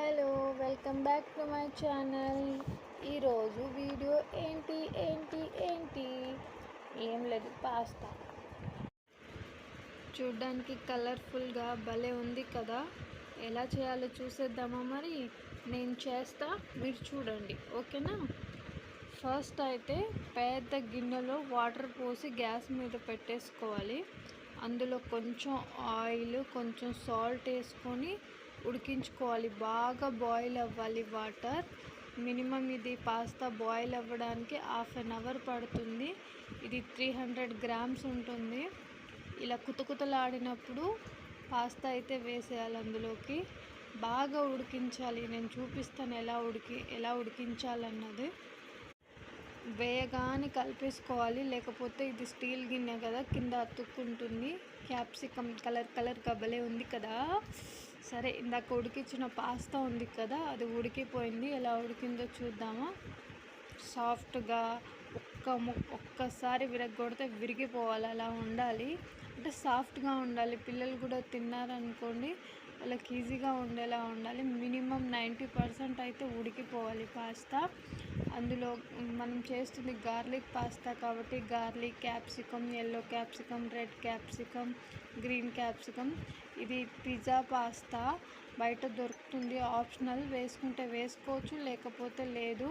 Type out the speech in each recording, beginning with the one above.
Hello, welcome back to my channel. ఈరోజు video ఏంటి ఏం లేదు, పాస్తా. చూడ్డానికి కలర్ఫుల్గా భలే ఉంది కదా. ఎలా చేయాలో చూసేద్దామా? మరి నేను చేస్తా, మీరు చూడండి, ఓకేనా? ఫస్ట్ అయితే పెద్ద గిన్నెలో వాటర్ పోసి గ్యాస్ మీద పెట్టేసుకోవాలి. అందులో కొంచెం ఆయిల్, కొంచెం సాల్ట్ వేసుకొని ఉడికించుకోవాలి. బాగా బాయిల్ అవ్వాలి వాటర్. మినిమం ఇది పాస్తా బాయిల్ అవ్వడానికి హాఫ్ అన్ అవర్ పడుతుంది. ఇది 300 గ్రామ్స్ ఉంటుంది. ఇలా కుతకుతలాడినప్పుడు పాస్తా అయితే వేసేయాలి అందులోకి. బాగా ఉడికించాలి. నేను చూపిస్తాను ఎలా ఉడికించాలన్నది. వేయగానే కలిపేసుకోవాలి, లేకపోతే ఇది స్టీల్ గిన్నె కదా, కింద అతుక్కుంటుంది. క్యాప్సికమ్ కలర్ భలే ఉంది కదా. సరే, ఇందాక ఉడికించిన పాస్తా ఉంది కదా, అది ఉడికిపోయింది. ఎలా ఉడికిందో చూద్దామా. సాఫ్ట్గా ఒక్కసారి విరగొడితే విరిగిపోవాలి, అలా ఉండాలి. అంటే సాఫ్ట్గా ఉండాలి. పిల్లలు కూడా తిన్నారనుకోండి, వాళ్ళకి ఈజీగా ఉండేలా ఉండాలి. మినిమం 90% అయితే ఉడికిపోవాలి పాస్తా. అందులో మనం చేస్తుంది గార్లిక్ పాస్తా కాబట్టి garlic, capsicum, yellow capsicum, red capsicum, green capsicum. ఇది పిజ్జా పాస్తా, బయట దొరుకుతుంది. ఆప్షనల్, వేసుకుంటే వేసుకోవచ్చు, లేకపోతే లేదు.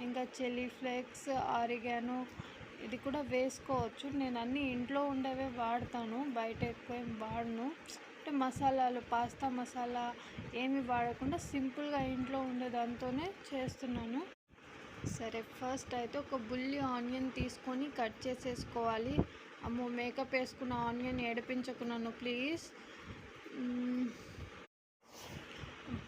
ఇంకా చిల్లీ ఫ్లేక్స్, ఆరిగానో ఇది కూడా వేసుకోవచ్చు. నేను అన్నీ ఇంట్లో ఉండేవే వాడతాను, బయట ఎక్కువ ఏం వాడను. అంటే మసాలాలు, పాస్తా మసాలా ఏమి వాడకుండా సింపుల్గా ఇంట్లో ఉండే దాంతోనే చేస్తున్నాను. సరే, ఫస్ట్ అయితే ఒక బుల్లి ఆనియన్ తీసుకొని కట్ చేసేసుకోవాలి. అమ్మో, మేకప్ వేసుకున్న ఆనియన్ ఏడిపించకున్నాను ప్లీజ్.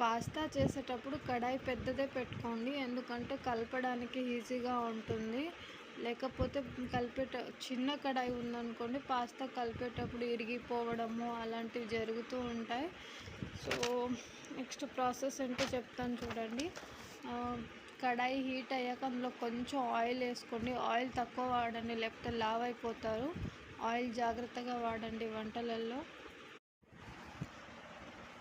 పాస్తా చేసేటప్పుడు కడాయి పెద్దదే పెట్టుకోండి, ఎందుకంటే కలపడానికి ఈజీగా ఉంటుంది. లేకపోతే చిన్న కడాయి ఉందనుకోండి, పాస్తా కలిపేటప్పుడు ఇరిగిపోవడము అలాంటివి జరుగుతూ ఉంటాయి. సో నెక్స్ట్ ప్రాసెస్ ఏంటో చెప్తాను చూడండి. కడాయి హీట్ అయ్యాక అందులో కొంచెం ఆయిల్ వేసుకోండి. ఆయిల్ తక్కువ వాడండి, లేకపోతే లావ్ అయిపోతారు. ఆయిల్ జాగ్రత్తగా వాడండి వంటలలో.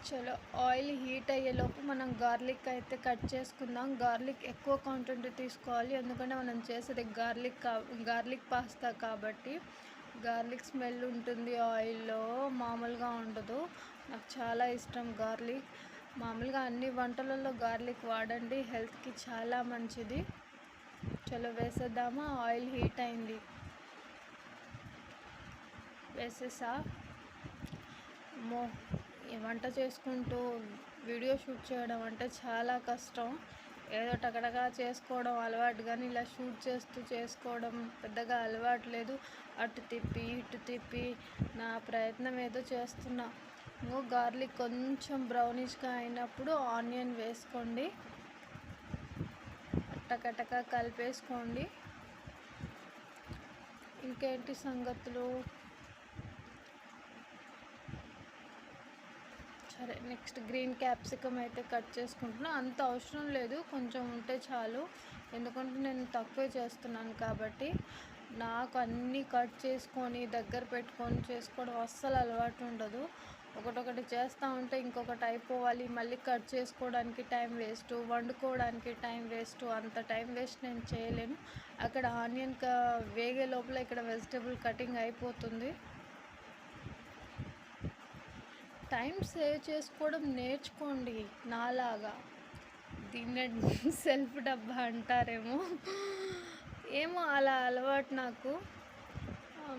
చలో, ఆయిల్ హీట్ అయ్యేలోపు మనం గార్లిక్ అయితే కట్ చేసుకుందాం. గార్లిక్ ఎక్కువ క్వాంటిటీ తీసుకోవాలి, ఎందుకంటే మనం చేసేది గార్లిక్ పాస్తా కాబట్టి. గార్లిక్ స్మెల్ ఉంటుంది ఆయిల్లో, మామూలుగా ఉండదు. నాకు చాలా ఇష్టం గార్లిక్. మామూలుగా అన్ని వంటలలో గార్లిక్ వాడండి, హెల్త్కి చాలా మంచిది. చలో వేసేద్దామా. ఆయిల్ హీట్ అయింది, వేసేసా. ఈ వంట చేసుకుంటూ వీడియో షూట్ చేయడం అంటే చాలా కష్టం. ఏదో టకటగా చేసుకోవడం అలవాటు, కానీ ఇలా షూట్ చేసుకోవడం పెద్దగా అలవాటు లేదు. అటు తిప్పి ఇటు తిప్పి నా ప్రయత్నం ఏదో చేస్తున్నా. గార్లిక్ కొంచెం బ్రౌనిష్గా అయినప్పుడు ఆనియన్ వేసుకోండి, టకటక కలిపేసుకోండి. ఇంకేంటి సంగతులు? సరే, నెక్స్ట్ గ్రీన్ క్యాప్సికమ్ అయితే కట్ చేసుకుంటున్నా. అంత అవసరం లేదు, కొంచెం ఉంటే చాలు, ఎందుకంటే నేను తక్కువే చేస్తున్నాను కాబట్టి. నాకు అన్నీ కట్ చేసుకొని దగ్గర పెట్టుకొని చేసుకోవడం అస్సలు అలవాటు ఉండదు. ఒకటొకటి చేస్తూ ఉంటే ఇంకొకటి అయిపోవాలి, మళ్ళీ కట్ చేసుకోవడానికి టైం వేస్ట్, వండుకోవడానికి టైం వేస్ట్. అంత టైం వేస్ట్ నేను చేయలేను. అక్కడ ఆనియన్ వేగే లోపల ఇక్కడ వెజిటేబుల్ కటింగ్ అయిపోతుంది. టైం సేవ్ చేసుకోవడం నేర్చుకోండి నాలాగా. దీన్ని సెల్ఫ్ డబ్బా అంటారేమో, ఏమో అలా అలవాటు నాకు.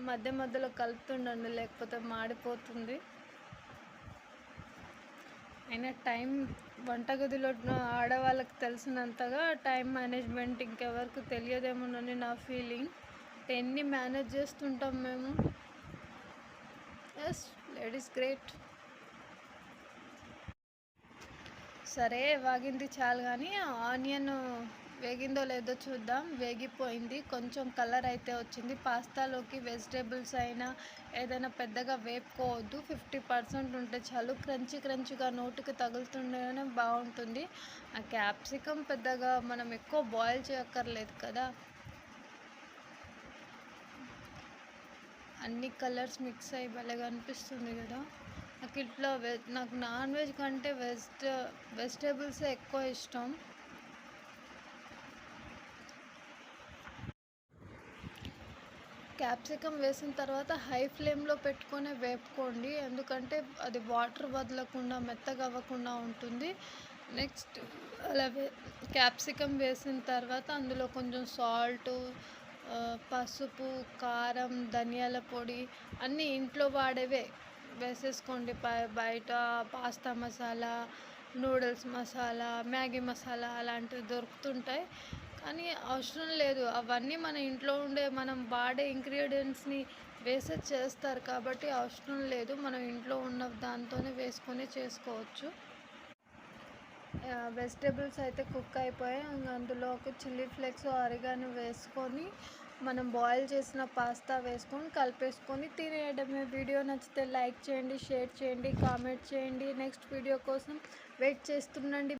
మధ్యలో కలుపుతుండండి, లేకపోతే మాడిపోతుంది. అయినా టైం వంటగదిలో ఆడవాళ్ళకి తెలిసినంతగా టైం మేనేజ్మెంట్ ఇంకెవరికి తెలియదేమోనని నా ఫీలింగ్. ఎన్ని మేనేజ్ చేస్తుంటాం మేము. Yes, ladies great. సరే, వాగింది చాలు, కానీ ఆనియన్ వేగిందో లేదో చూద్దాం. వేగిపోయింది, కొంచెం కలర్ అయితే వచ్చింది. పాస్తాలోకి వెజిటేబుల్స్ అయినా ఏదైనా పెద్దగా వేపుకోవద్దు, 50% ఉంటే చాలు. క్రంచీగా నోటికి తగులుతుండేనే బాగుంటుంది. ఆ క్యాప్సికమ్ పెద్దగా మనం ఎక్కువ బాయిల్ చేయక్కర్లేదు కదా. అన్ని కలర్స్ మిక్స్ అయ్యి భలేగా అనిపిస్తుంది కదా. నాకు నాన్ వెజ్ కంటే వెజిటేబుల్సే ఎక్కువ ఇష్టం. క్యాప్సికమ్ వేసిన తర్వాత హై ఫ్లేమ్లో పెట్టుకొని వేపుకోండి, ఎందుకంటే అది వాటర్ వదలకుండా మెత్తగా అవ్వకుండా ఉంటుంది. నెక్స్ట్ అలా క్యాప్సికమ్ వేసిన తర్వాత అందులో కొంచెం సాల్టు, పసుపు, కారం, ధనియాల పొడి అన్నీ ఇంట్లో వాడేవే వేసేసుకోండి. బయట pasta masala, noodles masala, Maggi masala అలాంటివి దొరుకుతుంటాయి, కానీ అవసరం లేదు. అవన్నీ మన ఇంట్లో ఉండే మనం వాడే ఇంగ్రీడియంట్స్ని వేసే చేస్తారు కాబట్టి అవసరం లేదు. మనం ఇంట్లో ఉన్న దాంతోనే వేసుకొని చేసుకోవచ్చు. వెజిటేబుల్స్ అయితే కుక్ అయిపోయాయి. అందులో ఒక చిల్లీ ఫ్లేక్స్, ఆరిగానో వేసుకొని మనం బాయిల్ చేసిన పాస్తా వేసుకొని కలిపేసుకొని తినేయడమే. వీడియో నచ్చితే లైక్ చేయండి, షేర్ చేయండి, కామెంట్ చేయండి. నెక్స్ట్ వీడియో కోసం వెయిట్ చేస్తుండండి.